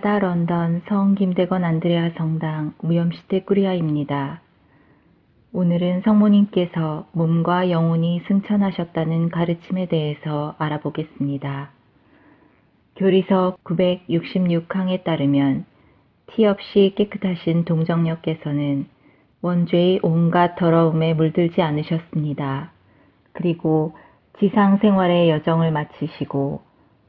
캐나다 런던 성 김대건 안드레아 성당 무염시대 꾸리아입니다. 오늘은 성모님께서 몸과 영혼이 승천하셨다는 가르침에 대해서 알아보겠습니다. 교리서 966항에 따르면 티 없이 깨끗하신 동정녀께서는 원죄의 온갖 더러움에 물들지 않으셨습니다. 그리고 지상 생활의 여정을 마치시고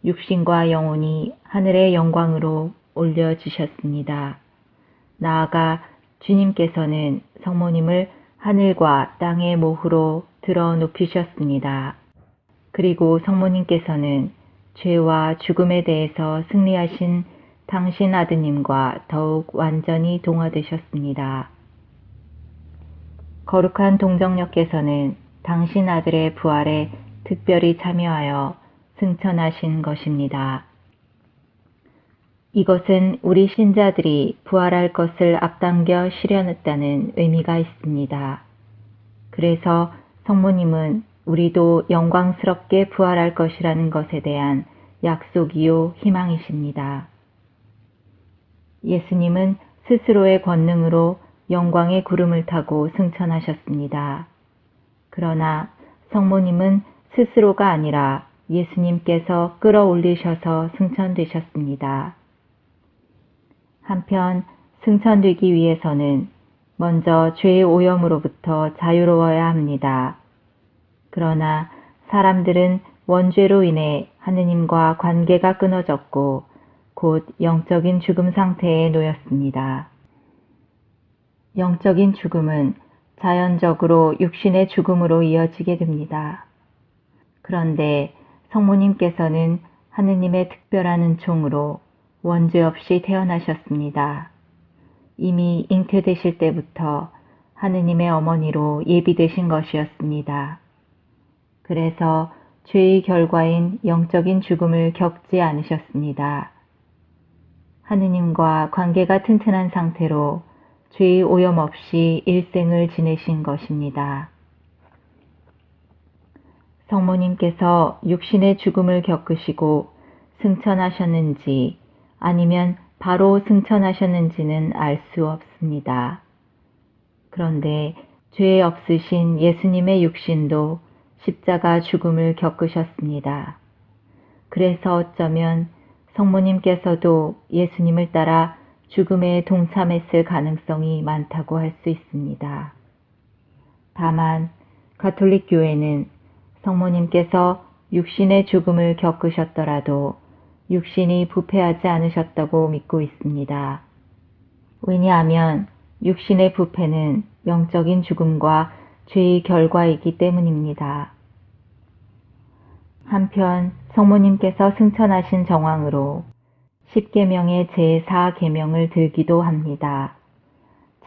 육신과 영혼이 하늘의 영광으로 올려주셨습니다. 나아가 주님께서는 성모님을 하늘과 땅의 모후로 들어 높이셨습니다. 그리고 성모님께서는 죄와 죽음에 대해서 승리하신 당신 아드님과 더욱 완전히 동화되셨습니다. 거룩한 동정녀께서는 당신 아들의 부활에 특별히 참여하여 승천하신 것입니다. 이것은 우리 신자들이 부활할 것을 앞당겨 실현했다는 의미가 있습니다. 그래서 성모님은 우리도 영광스럽게 부활할 것이라는 것에 대한 약속이요 희망이십니다. 예수님은 스스로의 권능으로 영광의 구름을 타고 승천하셨습니다. 그러나 성모님은 스스로가 아니라 예수님께서 끌어올리셔서 승천되셨습니다. 한편 승천되기 위해서는 먼저 죄의 오염으로부터 자유로워야 합니다. 그러나 사람들은 원죄로 인해 하느님과 관계가 끊어졌고 곧 영적인 죽음 상태에 놓였습니다. 영적인 죽음은 자연적으로 육신의 죽음으로 이어지게 됩니다. 그런데 성모님께서는 하느님의 특별한 은총으로 원죄 없이 태어나셨습니다. 이미 잉태되실 때부터 하느님의 어머니로 예비되신 것이었습니다. 그래서 죄의 결과인 영적인 죽음을 겪지 않으셨습니다. 하느님과 관계가 튼튼한 상태로 죄의 오염 없이 일생을 지내신 것입니다. 성모님께서 육신의 죽음을 겪으시고 승천하셨는지 아니면 바로 승천하셨는지는 알 수 없습니다. 그런데 죄 없으신 예수님의 육신도 십자가 죽음을 겪으셨습니다. 그래서 어쩌면 성모님께서도 예수님을 따라 죽음에 동참했을 가능성이 많다고 할 수 있습니다. 다만 가톨릭 교회는 성모님께서 육신의 죽음을 겪으셨더라도 육신이 부패하지 않으셨다고 믿고 있습니다. 왜냐하면 육신의 부패는 영적인 죽음과 죄의 결과이기 때문입니다. 한편 성모님께서 승천하신 정황으로 10계명의 제4계명을 들기도 합니다.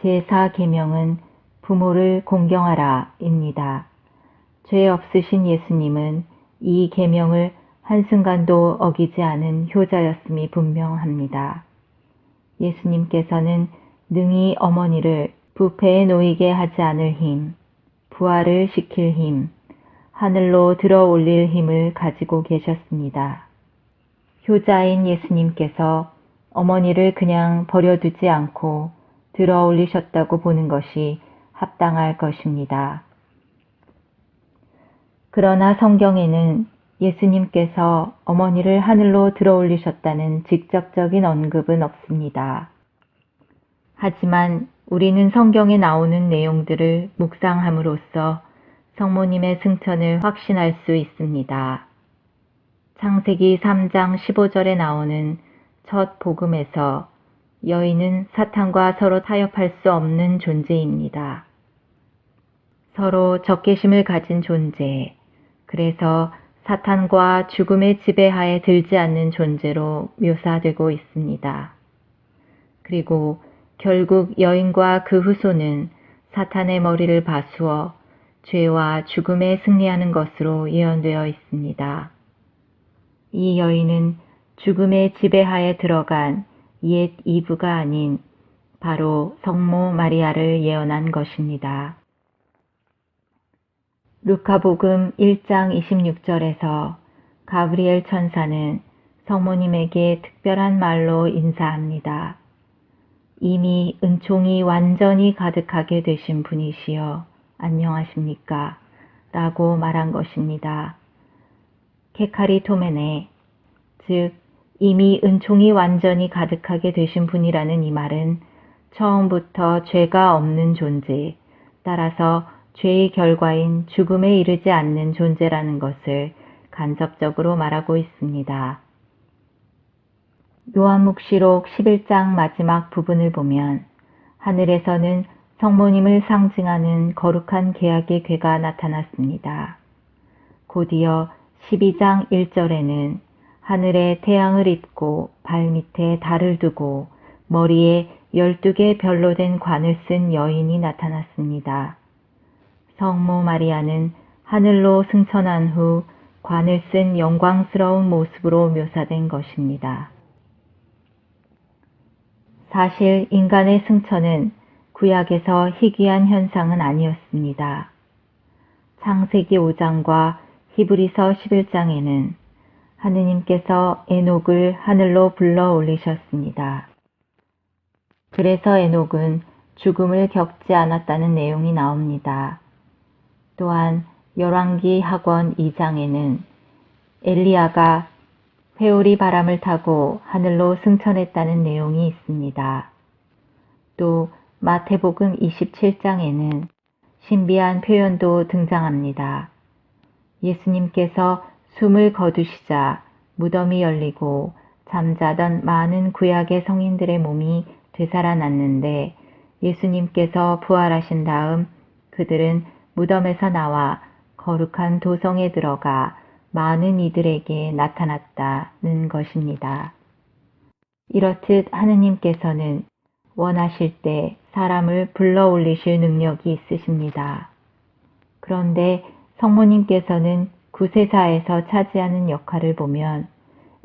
제4계명은 부모를 공경하라 입니다. 죄 없으신 예수님은 이 계명을 한순간도 어기지 않은 효자였음이 분명합니다. 예수님께서는 능히 어머니를 부패에 놓이게 하지 않을 힘, 부활을 시킬 힘, 하늘로 들어 올릴 힘을 가지고 계셨습니다. 효자인 예수님께서 어머니를 그냥 버려두지 않고 들어 올리셨다고 보는 것이 합당할 것입니다. 그러나 성경에는 예수님께서 어머니를 하늘로 들어 올리셨다는 직접적인 언급은 없습니다. 하지만 우리는 성경에 나오는 내용들을 묵상함으로써 성모님의 승천을 확신할 수 있습니다. 창세기 3장 15절에 나오는 첫 복음에서 여인은 사탄과 서로 타협할 수 없는 존재입니다. 서로 적개심을 가진 존재, 그래서 사탄과 죽음의 지배하에 들지 않는 존재로 묘사되고 있습니다. 그리고 결국 여인과 그 후손은 사탄의 머리를 바수어 죄와 죽음에 승리하는 것으로 예언되어 있습니다. 이 여인은 죽음의 지배하에 들어간 옛 이브가 아닌 바로 성모 마리아를 예언한 것입니다. 루카복음 1장 26절에서 가브리엘 천사는 성모님에게 특별한 말로 인사합니다. 이미 은총이 완전히 가득하게 되신 분이시여 안녕하십니까? 라고 말한 것입니다. 케카리토메네, 즉 이미 은총이 완전히 가득하게 되신 분이라는 이 말은 처음부터 죄가 없는 존재, 따라서 죄의 결과인 죽음에 이르지 않는 존재라는 것을 간접적으로 말하고 있습니다. 요한묵시록 11장 마지막 부분을 보면 하늘에서는 성모님을 상징하는 거룩한 계약의 궤가 나타났습니다. 곧이어 12장 1절에는 하늘에 태양을 잇고 발밑에 달을 두고 머리에 12개 별로 된 관을 쓴 여인이 나타났습니다. 성모 마리아는 하늘로 승천한 후 관을 쓴 영광스러운 모습으로 묘사된 것입니다. 사실 인간의 승천은 구약에서 희귀한 현상은 아니었습니다. 창세기 5장과 히브리서 11장에는 하느님께서 에녹을 하늘로 불러 올리셨습니다. 그래서 에녹은 죽음을 겪지 않았다는 내용이 나옵니다. 또한 열왕기 하권 2장에는 엘리야가 회오리 바람을 타고 하늘로 승천했다는 내용이 있습니다. 또 마태복음 27장에는 신비한 표현도 등장합니다. 예수님께서 숨을 거두시자 무덤이 열리고 잠자던 많은 구약의 성인들의 몸이 되살아났는데 예수님께서 부활하신 다음 그들은 무덤에서 나와 거룩한 도성에 들어가 많은 이들에게 나타났다는 것입니다. 이렇듯 하느님께서는 원하실 때 사람을 불러 올리실 능력이 있으십니다. 그런데 성모님께서는 구세사에서 차지하는 역할을 보면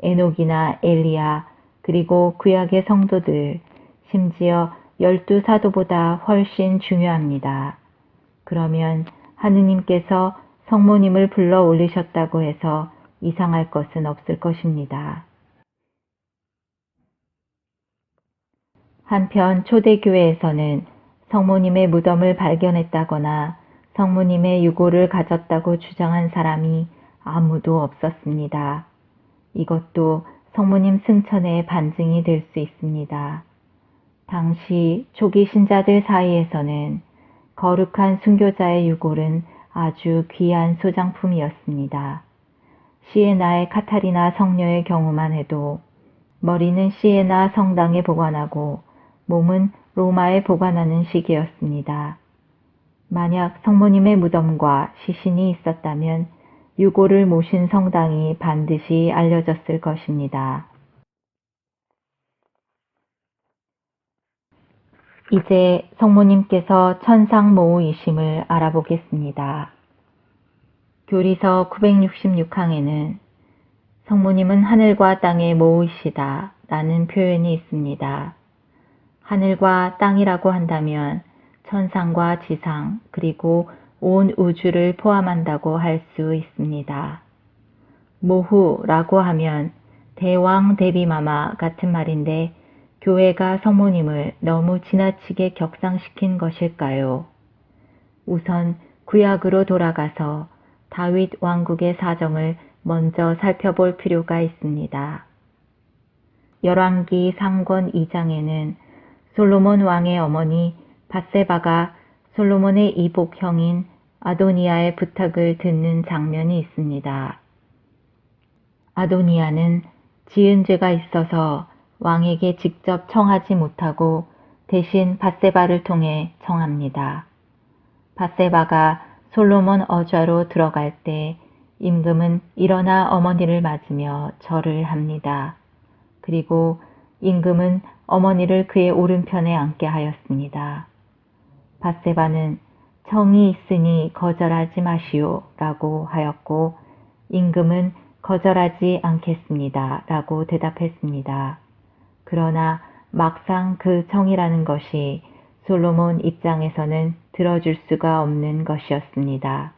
에녹이나 엘리야 그리고 구약의 성도들 심지어 12사도보다 훨씬 중요합니다. 그러면 하느님께서 성모님을 불러 올리셨다고 해서 이상할 것은 없을 것입니다. 한편 초대교회에서는 성모님의 무덤을 발견했다거나 성모님의 유고를 가졌다고 주장한 사람이 아무도 없었습니다. 이것도 성모님 승천의 반증이 될 수 있습니다. 당시 초기 신자들 사이에서는 거룩한 순교자의 유골은 아주 귀한 소장품이었습니다. 시에나의 카타리나 성녀의 경우만 해도 머리는 시에나 성당에 보관하고 몸은 로마에 보관하는 시기였습니다. 만약 성모님의 무덤과 시신이 있었다면 유골을 모신 성당이 반드시 알려졌을 것입니다. 이제 성모님께서 천상 모우이심을 알아보겠습니다. 교리서 966항에는 성모님은 하늘과 땅의 모우이시다 라는 표현이 있습니다. 하늘과 땅이라고 한다면 천상과 지상 그리고 온 우주를 포함한다고 할 수 있습니다. 모후라고 하면 대왕 대비마마 같은 말인데 교회가 성모님을 너무 지나치게 격상시킨 것일까요? 우선 구약으로 돌아가서 다윗 왕국의 사정을 먼저 살펴볼 필요가 있습니다. 열왕기 상권 2장에는 솔로몬 왕의 어머니 밧세바가 솔로몬의 이복 형인 아도니아의 부탁을 듣는 장면이 있습니다. 아도니아는 지은 죄가 있어서 왕에게 직접 청하지 못하고 대신 밧세바를 통해 청합니다. 밧세바가 솔로몬 어좌로 들어갈 때 임금은 일어나 어머니를 맞으며 절을 합니다. 그리고 임금은 어머니를 그의 오른편에 앉게 하였습니다. 밧세바는 청이 있으니 거절하지 마시오 라고 하였고 임금은 거절하지 않겠습니다 라고 대답했습니다. 그러나 막상 그 청이라는 것이 솔로몬 입장에서는 들어줄 수가 없는 것이었습니다.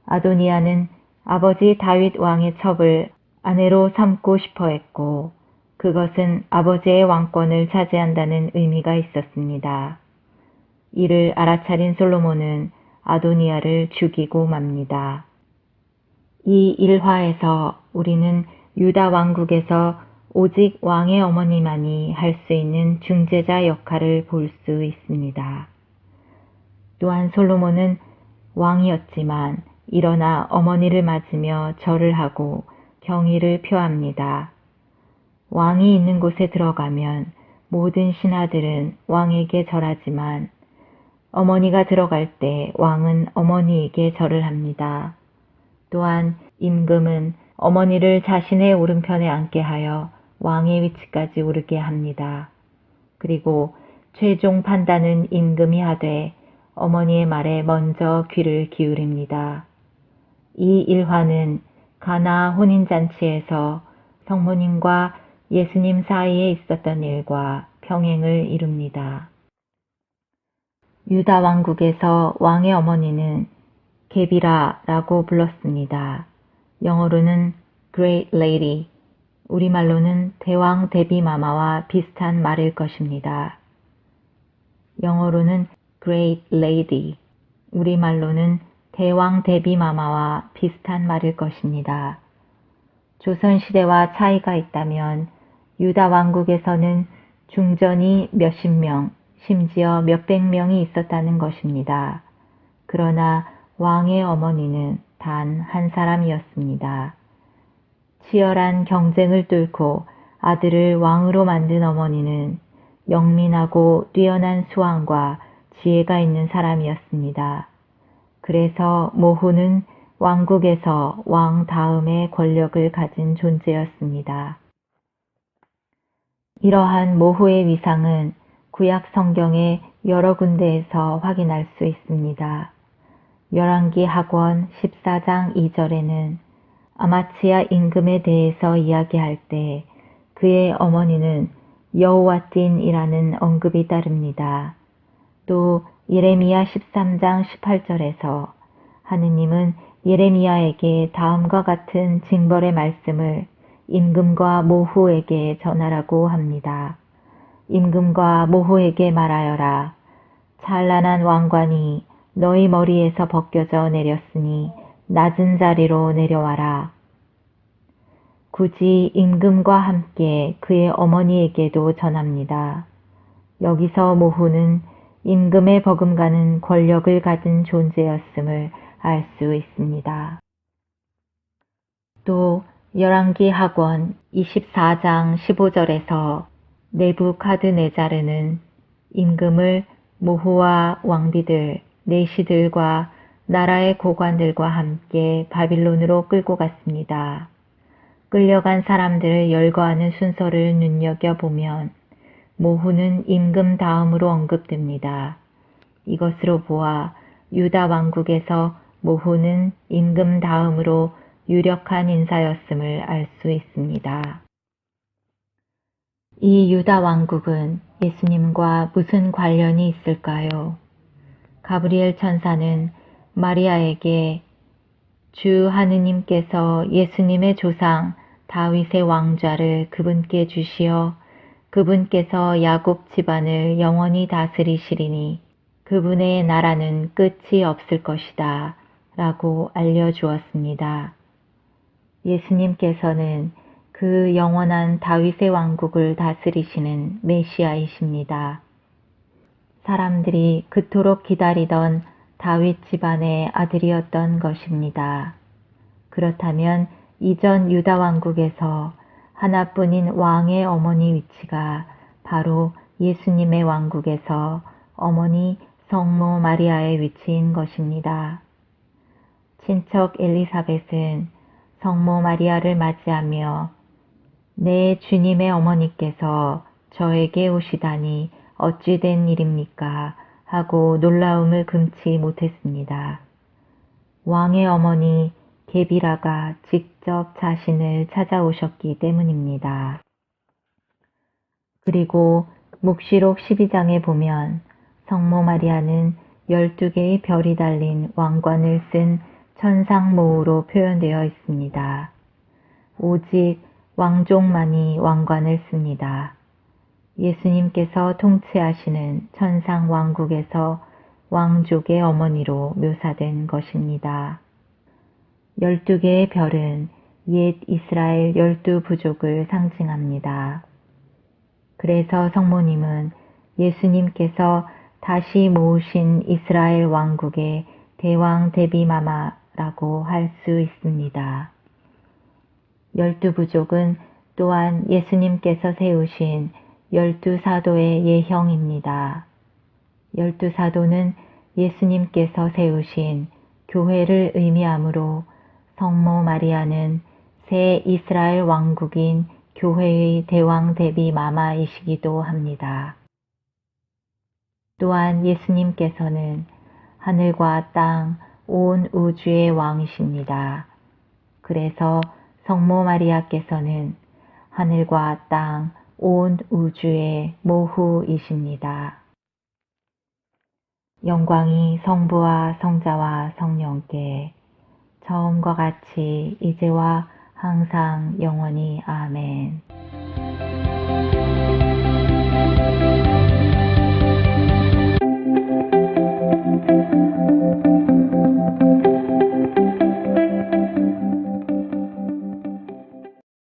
아도니아는 아버지 다윗 왕의 첩을 아내로 삼고 싶어 했고 그것은 아버지의 왕권을 차지한다는 의미가 있었습니다. 이를 알아차린 솔로몬은 아도니아를 죽이고 맙니다. 이 일화에서 우리는 유다 왕국에서 오직 왕의 어머니만이 할 수 있는 중재자 역할을 볼 수 있습니다. 또한 솔로몬은 왕이었지만 일어나 어머니를 맞으며 절을 하고 경의를 표합니다. 왕이 있는 곳에 들어가면 모든 신하들은 왕에게 절하지만 어머니가 들어갈 때 왕은 어머니에게 절을 합니다. 또한 임금은 어머니를 자신의 오른편에 앉게 하여 왕의 위치까지 오르게 합니다. 그리고 최종 판단은 임금이 하되 어머니의 말에 먼저 귀를 기울입니다. 이 일화는 가나 혼인잔치에서 성모님과 예수님 사이에 있었던 일과 평행을 이룹니다. 유다 왕국에서 왕의 어머니는 게비라라고 불렀습니다. 영어로는 Great Lady, 우리말로는 대왕 대비 마마와 비슷한 말일 것입니다. 영어로는 Great Lady, 우리말로는 대왕 대비 마마와 비슷한 말일 것입니다. 조선시대와 차이가 있다면 유다 왕국에서는 중전이 몇십 명, 심지어 몇백 명이 있었다는 것입니다. 그러나 왕의 어머니는 단 한 사람이었습니다. 치열한 경쟁을 뚫고 아들을 왕으로 만든 어머니는 영민하고 뛰어난 수완과 지혜가 있는 사람이었습니다. 그래서 모후는 왕국에서 왕 다음의 권력을 가진 존재였습니다. 이러한 모후의 위상은 구약 성경의 여러 군데에서 확인할 수 있습니다. 열왕기 하권 14장 2절에는 아마치아 임금에 대해서 이야기할 때 그의 어머니는 여호와딘이라는 언급이 따릅니다. 또 예레미야 13장 18절에서 하느님은 예레미야에게 다음과 같은 징벌의 말씀을 임금과 모후에게 전하라고 합니다. 임금과 모후에게 말하여라. 찬란한 왕관이 너희 머리에서 벗겨져 내렸으니 낮은 자리로 내려와라. 굳이 임금과 함께 그의 어머니에게도 전합니다. 여기서 모후는 임금의 버금가는 권력을 가진 존재였음을 알 수 있습니다. 또 열왕기 하권 24장 15절에서 네부카드네자르는 임금을 모후와 왕비들, 내시들과 나라의 고관들과 함께 바빌론으로 끌고 갔습니다. 끌려간 사람들을 열거하는 순서를 눈여겨보면 모후는 임금 다음으로 언급됩니다. 이것으로 보아 유다 왕국에서 모후는 임금 다음으로 유력한 인사였음을 알 수 있습니다. 이 유다 왕국은 예수님과 무슨 관련이 있을까요? 가브리엘 천사는 마리아에게 주 하느님께서 예수님의 조상 다윗의 왕좌를 그분께 주시어 그분께서 야곱 집안을 영원히 다스리시리니 그분의 나라는 끝이 없을 것이다 라고 알려주었습니다. 예수님께서는 그 영원한 다윗의 왕국을 다스리시는 메시아이십니다. 사람들이 그토록 기다리던 다윗 집안의 아들이었던 것입니다. 그렇다면 이전 유다 왕국에서 하나뿐인 왕의 어머니 위치가 바로 예수님의 왕국에서 어머니 성모 마리아의 위치인 것입니다. 친척 엘리사벳은 성모 마리아를 맞이하며 내 주님의 어머니께서 저에게 오시다니 어찌 된 일입니까? 하고 놀라움을 금치 못했습니다. 왕의 어머니 게비라가 직접 자신을 찾아오셨기 때문입니다. 그리고 묵시록 12장에 보면 성모 마리아는 12개의 별이 달린 왕관을 쓴 천상모우로 표현되어 있습니다. 오직 왕족만이 왕관을 씁니다. 예수님께서 통치하시는 천상 왕국에서 왕족의 어머니로 묘사된 것입니다. 12개의 별은 옛 이스라엘 12부족을 상징합니다. 그래서 성모님은 예수님께서 다시 모으신 이스라엘 왕국의 대왕 대비마마라고 할 수 있습니다. 12부족은 또한 예수님께서 세우신 12사도의 예형입니다. 12사도는 예수님께서 세우신 교회를 의미하므로 성모 마리아는 새 이스라엘 왕국인 교회의 대왕 대비 마마이시기도 합니다. 또한 예수님께서는 하늘과 땅, 온 우주의 왕이십니다. 그래서 성모 마리아께서는 하늘과 땅, 온 우주의 모후이십니다. 영광이 성부와 성자와 성령께 처음과 같이 이제와 항상 영원히 아멘.